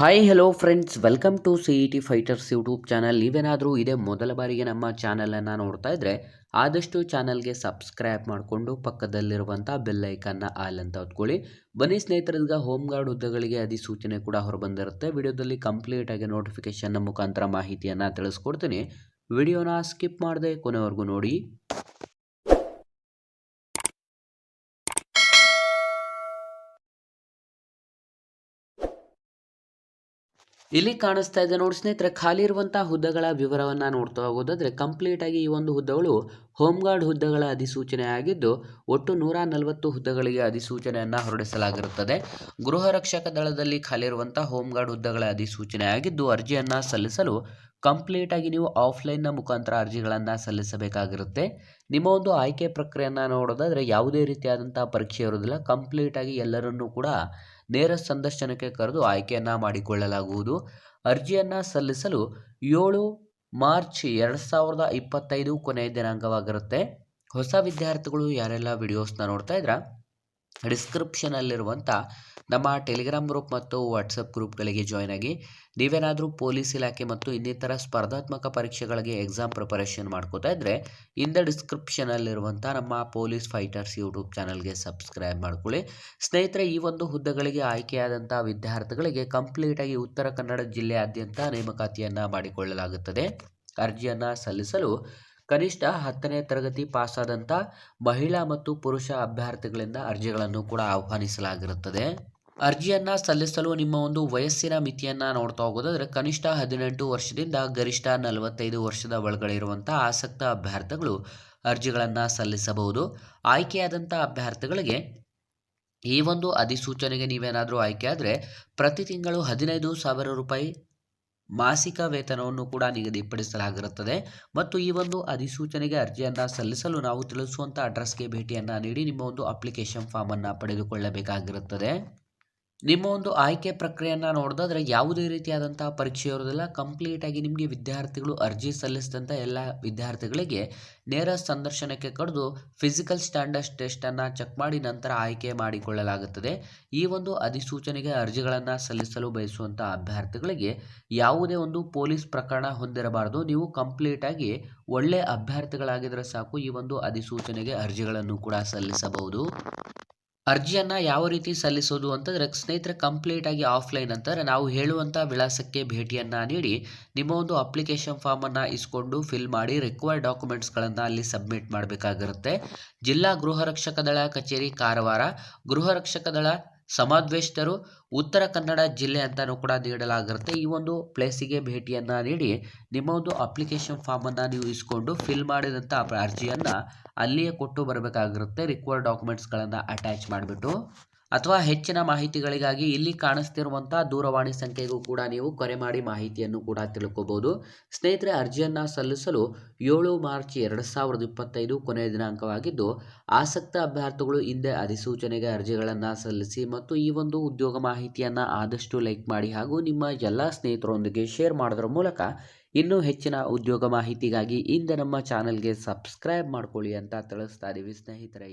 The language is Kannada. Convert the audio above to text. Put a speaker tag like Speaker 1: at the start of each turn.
Speaker 1: Hi hello friends, welcome to CET fighters YouTube channel. ನೀವೇನಾದರೂ ಇದೇ ಮೊದಲ ಬಾರಿಗೆ ನಮ್ಮ ಚಾನಲನ್ನು ನೋಡ್ತಾ ಇದ್ದರೆ ಆದಷ್ಟು ಚಾನಲ್ಗೆ ಸಬ್ಸ್ಕ್ರೈಬ್ ಮಾಡಿಕೊಂಡು ಪಕ್ಕದಲ್ಲಿರುವಂಥ ಬೆಲ್ ಐಕನ್ನ ಆಲ್ ಅಂತ ಹೊತ್ಕೊಳ್ಳಿ. ಬನ್ನಿ ಸ್ನೇಹಿತರಿಗೆ, ಹೋಮ್ ಗಾರ್ಡ್ ಹುದ್ದೆಗಳಿಗೆ ಅಧಿಸೂಚನೆ ಕೂಡ ಹೊರಬಂದಿರುತ್ತೆ. ವಿಡಿಯೋದಲ್ಲಿ ಕಂಪ್ಲೀಟ್ ಆಗಿ ನೋಟಿಫಿಕೇಶನ್ ಮುಖಾಂತರ ಮಾಹಿತಿಯನ್ನು ತಿಳಿಸ್ಕೊಡ್ತೀನಿ. ವಿಡಿಯೋನ ಸ್ಕಿಪ್ ಮಾಡದೆ ಕೊನೆವರೆಗೂ ನೋಡಿ. ಇಲ್ಲಿ ಕಾಣಿಸ್ತಾ ಇದೆ ನೋಡಿ ಸ್ನೇಹಿತರೆ, ಖಾಲಿ ಇರುವಂತಹ ಹುದ್ದೆಗಳ ವಿವರವನ್ನು ನೋಡ್ತಾ ಹೋಗೋದಾದ್ರೆ ಕಂಪ್ಲೀಟ್ ಆಗಿ ಈ ಒಂದು ಹುದ್ದೆಗಳು ಹೋಮ್ ಗಾರ್ಡ್ ಹುದ್ದೆಗಳ ಅಧಿಸೂಚನೆ ಆಗಿದ್ದು ಒಟ್ಟು 140 ಹುದ್ದೆಗಳಿಗೆ ಅಧಿಸೂಚನೆಯನ್ನು ಹೊರಡಿಸಲಾಗಿರುತ್ತದೆ. ಗೃಹ ರಕ್ಷಕ ದಳದಲ್ಲಿ ಖಾಲಿ ಇರುವಂತಹ ಹೋಮ್ ಗಾರ್ಡ್ ಹುದ್ದೆಗಳ ಅಧಿಸೂಚನೆ ಆಗಿದ್ದು ಅರ್ಜಿಯನ್ನು ಸಲ್ಲಿಸಲು ಕಂಪ್ಲೀಟ್ ಆಗಿ ನೀವು ಆಫ್ಲೈನ್ನ ಮುಖಾಂತರ ಅರ್ಜಿಗಳನ್ನು ಸಲ್ಲಿಸಬೇಕಾಗಿರುತ್ತೆ. ನಿಮ್ಮ ಒಂದು ಆಯ್ಕೆ ಪ್ರಕ್ರಿಯೆಯನ್ನು ನೋಡೋದಾದ್ರೆ ಯಾವುದೇ ರೀತಿಯಾದಂತಹ ಪರೀಕ್ಷೆ ಇರೋದಿಲ್ಲ. ಕಂಪ್ಲೀಟ್ ಆಗಿ ಎಲ್ಲರನ್ನೂ ಕೂಡ ನೇರ ಸಂದರ್ಶನಕ್ಕೆ ಕರೆದು ಆಯ್ಕೆಯನ್ನು ಮಾಡಿಕೊಳ್ಳಲಾಗುವುದು. ಅರ್ಜಿಯನ್ನು ಸಲ್ಲಿಸಲು 7 ಮಾರ್ಚ್ 2025 ಕೊನೆಯ ದಿನಾಂಕವಾಗಿರುತ್ತೆ. ಹೊಸ ವಿದ್ಯಾರ್ಥಿಗಳು ಯಾರೆಲ್ಲ ವಿಡಿಯೋಸ್ನ ನೋಡ್ತಾ ಇದ್ರ ಡಿಸ್ಕ್ರಿಪ್ಷನಲ್ಲಿರುವಂಥ ನಮ್ಮ ಟೆಲಿಗ್ರಾಮ್ ಗ್ರೂಪ್ ಮತ್ತು ವಾಟ್ಸಪ್ ಗ್ರೂಪ್ಗಳಿಗೆ ಜಾಯ್ನ್ ಆಗಿ. ನೀವೇನಾದರೂ ಪೊಲೀಸ್ ಇಲಾಖೆ ಮತ್ತು ಇನ್ನಿತರ ಸ್ಪರ್ಧಾತ್ಮಕ ಪರೀಕ್ಷೆಗಳಿಗೆ ಎಕ್ಸಾಮ್ ಪ್ರಿಪರೇಷನ್ ಮಾಡ್ಕೋತಾ ಇದ್ದರೆ ಡಿಸ್ಕ್ರಿಪ್ಷನಲ್ಲಿರುವಂಥ ನಮ್ಮ ಪೊಲೀಸ್ ಫೈಟರ್ಸ್ ಯೂಟ್ಯೂಬ್ ಚಾನಲ್ಗೆ ಸಬ್ಸ್ಕ್ರೈಬ್ ಮಾಡ್ಕೊಳ್ಳಿ. ಸ್ನೇಹಿತರೆ, ಈ ಒಂದು ಹುದ್ದೆಗಳಿಗೆ ಆಯ್ಕೆಯಾದಂಥ ವಿದ್ಯಾರ್ಥಿಗಳಿಗೆ ಕಂಪ್ಲೀಟಾಗಿ ಉತ್ತರ ಕನ್ನಡ ಜಿಲ್ಲೆಯಾದ್ಯಂತ ನೇಮಕಾತಿಯನ್ನು ಮಾಡಿಕೊಳ್ಳಲಾಗುತ್ತದೆ. ಅರ್ಜಿಯನ್ನು ಸಲ್ಲಿಸಲು ಕನಿಷ್ಠ 10ನೇ ತರಗತಿ ಪಾಸಾದಂಥ ಮಹಿಳಾ ಮತ್ತು ಪುರುಷ ಅಭ್ಯರ್ಥಿಗಳಿಂದ ಅರ್ಜಿಗಳನ್ನು ಕೂಡ ಆಹ್ವಾನಿಸಲಾಗಿರುತ್ತದೆ. ಅರ್ಜಿಯನ್ನು ಸಲ್ಲಿಸಲು ನಿಮ್ಮ ಒಂದು ವಯಸ್ಸಿನ ಮಿತಿಯನ್ನು ನೋಡ್ತಾ ಹೋಗೋದಾದರೆ ಕನಿಷ್ಠ 18 ವರ್ಷದಿಂದ ಗರಿಷ್ಠ 45 ವರ್ಷದ ಒಳಗಡೆ ಇರುವಂಥ ಆಸಕ್ತ ಅಭ್ಯರ್ಥಿಗಳು ಅರ್ಜಿಗಳನ್ನು ಸಲ್ಲಿಸಬಹುದು. ಆಯ್ಕೆಯಾದಂಥ ಅಭ್ಯರ್ಥಿಗಳಿಗೆ ಈ ಒಂದು ಅಧಿಸೂಚನೆಗೆ ನೀವೇನಾದರೂ ಆಯ್ಕೆ ಆದರೆ ಪ್ರತಿ ತಿಂಗಳು 15,000 ರೂಪಾಯಿ ಮಾಸಿಕ ವೇತನವನ್ನು ಕೂಡ ನಿಗದಿಪಡಿಸಲಾಗಿರುತ್ತದೆ. ಮತ್ತು ಈ ಒಂದು ಅಧಿಸೂಚನೆಗೆ ಅರ್ಜಿಯನ್ನು ಸಲ್ಲಿಸಲು ನಾವು ತಿಳಿಸುವಂಥ ಅಡ್ರೆಸ್ಗೆ ಭೇಟಿಯನ್ನು ನೀಡಿ ನಿಮ್ಮ ಒಂದು ಅಪ್ಲಿಕೇಶನ್ ಫಾರ್ಮನ್ನು ಪಡೆದುಕೊಳ್ಳಬೇಕಾಗಿರುತ್ತದೆ. ನಿಮ್ಮ ಒಂದು ಆಯ್ಕೆ ಪ್ರಕ್ರಿಯೆಯನ್ನು ನೋಡೋದಾದ್ರೆ ಯಾವುದೇ ರೀತಿಯಾದಂಥ ಪರೀಕ್ಷೆ ಇರೋದಿಲ್ಲ. ಕಂಪ್ಲೀಟಾಗಿ ನಿಮಗೆ ವಿದ್ಯಾರ್ಥಿಗಳು ಅರ್ಜಿ ಸಲ್ಲಿಸಿದಂಥ ಎಲ್ಲ ವಿದ್ಯಾರ್ಥಿಗಳಿಗೆ ನೇರ ಸಂದರ್ಶನಕ್ಕೆ ಕರೆದು ಫಿಸಿಕಲ್ ಸ್ಟ್ಯಾಂಡರ್ಡ್ಸ್ ಟೆಸ್ಟನ್ನು ಚೆಕ್ ಮಾಡಿ ನಂತರ ಆಯ್ಕೆ ಮಾಡಿಕೊಳ್ಳಲಾಗುತ್ತದೆ. ಈ ಒಂದು ಅಧಿಸೂಚನೆಗೆ ಅರ್ಜಿಗಳನ್ನು ಸಲ್ಲಿಸಲು ಬಯಸುವಂಥ ಅಭ್ಯರ್ಥಿಗಳಿಗೆ ಯಾವುದೇ ಒಂದು ಪೊಲೀಸ್ ಪ್ರಕರಣ ಹೊಂದಿರಬಾರದು. ನೀವು ಕಂಪ್ಲೀಟಾಗಿ ಒಳ್ಳೆಯ ಅಭ್ಯರ್ಥಿಗಳಾಗಿದ್ದರೆ ಸಾಕು ಈ ಒಂದು ಅಧಿಸೂಚನೆಗೆ ಅರ್ಜಿಗಳನ್ನು ಕೂಡ ಸಲ್ಲಿಸಬಹುದು. ಅರ್ಜಿಯನ್ನು ಯಾವ ರೀತಿ ಸಲ್ಲಿಸೋದು ಅಂತಂದರೆ ಸ್ನೇಹಿತರೆ, ಕಂಪ್ಲೀಟಾಗಿ ಆಫ್ಲೈನ್ ಅಂತಂದರೆ ನಾವು ಹೇಳುವಂಥ ವಿಳಾಸಕ್ಕೆ ಭೇಟಿಯನ್ನು ನೀಡಿ ನಿಮ್ಮ ಒಂದು ಅಪ್ಲಿಕೇಶನ್ ಫಾರ್ಮನ್ನು ಇಸ್ಕೊಂಡು ಫಿಲ್ ಮಾಡಿ ರಿಕ್ವೈರ್ಡ್ ಡಾಕ್ಯುಮೆಂಟ್ಸ್ಗಳನ್ನು ಅಲ್ಲಿ ಸಬ್ಮಿಟ್ ಮಾಡಬೇಕಾಗಿರುತ್ತೆ. ಜಿಲ್ಲಾ ಗೃಹ ರಕ್ಷಕ ದಳ ಕಚೇರಿ ಕಾರವಾರ, ಗೃಹ ರಕ್ಷಕ ದಳ ಸಮಾದೇಷ್ಟರು, ಉತ್ತರ ಕನ್ನಡ ಜಿಲ್ಲೆ ಅಂತಲೂ ಕೂಡ ನೀಡಲಾಗಿರುತ್ತೆ. ಈ ಒಂದು ಪ್ಲೇಸಿಗೆ ಭೇಟಿಯನ್ನು ನೀಡಿ ನಿಮ್ಮ ಒಂದು ಅಪ್ಲಿಕೇಶನ್ ಫಾರ್ಮನ್ನು ನೀವು ಇಸ್ಕೊಂಡು ಫಿಲ್ ಮಾಡಿದಂಥ ಅರ್ಜಿಯನ್ನು ಅಲ್ಲಿಯೇ ಕೊಟ್ಟು ಬರಬೇಕಾಗಿರುತ್ತೆ, ರಿಕ್ವೈರ್ಡ್ ಡಾಕ್ಯುಮೆಂಟ್ಸ್ಗಳನ್ನು ಅಟ್ಯಾಚ್ ಮಾಡಿಬಿಟ್ಟು. ಅಥವಾ ಹೆಚ್ಚಿನ ಮಾಹಿತಿಗಳಿಗಾಗಿ ಇಲ್ಲಿ ಕಾಣಿಸ್ತಿರುವಂಥ ದೂರವಾಣಿ ಸಂಖ್ಯೆಗೂ ಕೂಡ ನೀವು ಕರೆ ಮಾಡಿ ಮಾಹಿತಿಯನ್ನು ಕೂಡ ತಿಳ್ಕೋಬಹುದು. ಸ್ನೇಹಿತರೆ, ಅರ್ಜಿಯನ್ನು ಸಲ್ಲಿಸಲು 7 ಮಾರ್ಚ್ 2025 ಕೊನೆಯ ದಿನಾಂಕವಾಗಿದ್ದು ಆಸಕ್ತ ಅಭ್ಯರ್ಥಿಗಳು ಹಿಂದೆ ಅಧಿಸೂಚನೆಗೆ ಅರ್ಜಿಗಳನ್ನು ಸಲ್ಲಿಸಿ ಮತ್ತು ಈ ಒಂದು ಉದ್ಯೋಗ ಮಾಹಿತಿಯನ್ನು ಆದಷ್ಟು ಲೈಕ್ ಮಾಡಿ ಹಾಗೂ ನಿಮ್ಮ ಎಲ್ಲ ಸ್ನೇಹಿತರೊಂದಿಗೆ ಶೇರ್ ಮಾಡೋದ್ರ ಮೂಲಕ ಇನ್ನೂ ಹೆಚ್ಚಿನ ಉದ್ಯೋಗ ಮಾಹಿತಿಗಾಗಿ ಹಿಂದೆ ನಮ್ಮ ಚಾನಲ್ಗೆ ಸಬ್ಸ್ಕ್ರೈಬ್ ಮಾಡ್ಕೊಳ್ಳಿ ಅಂತ ತಿಳಿಸ್ತಾ ಇದ್ದೀವಿ ಸ್ನೇಹಿತರೆ.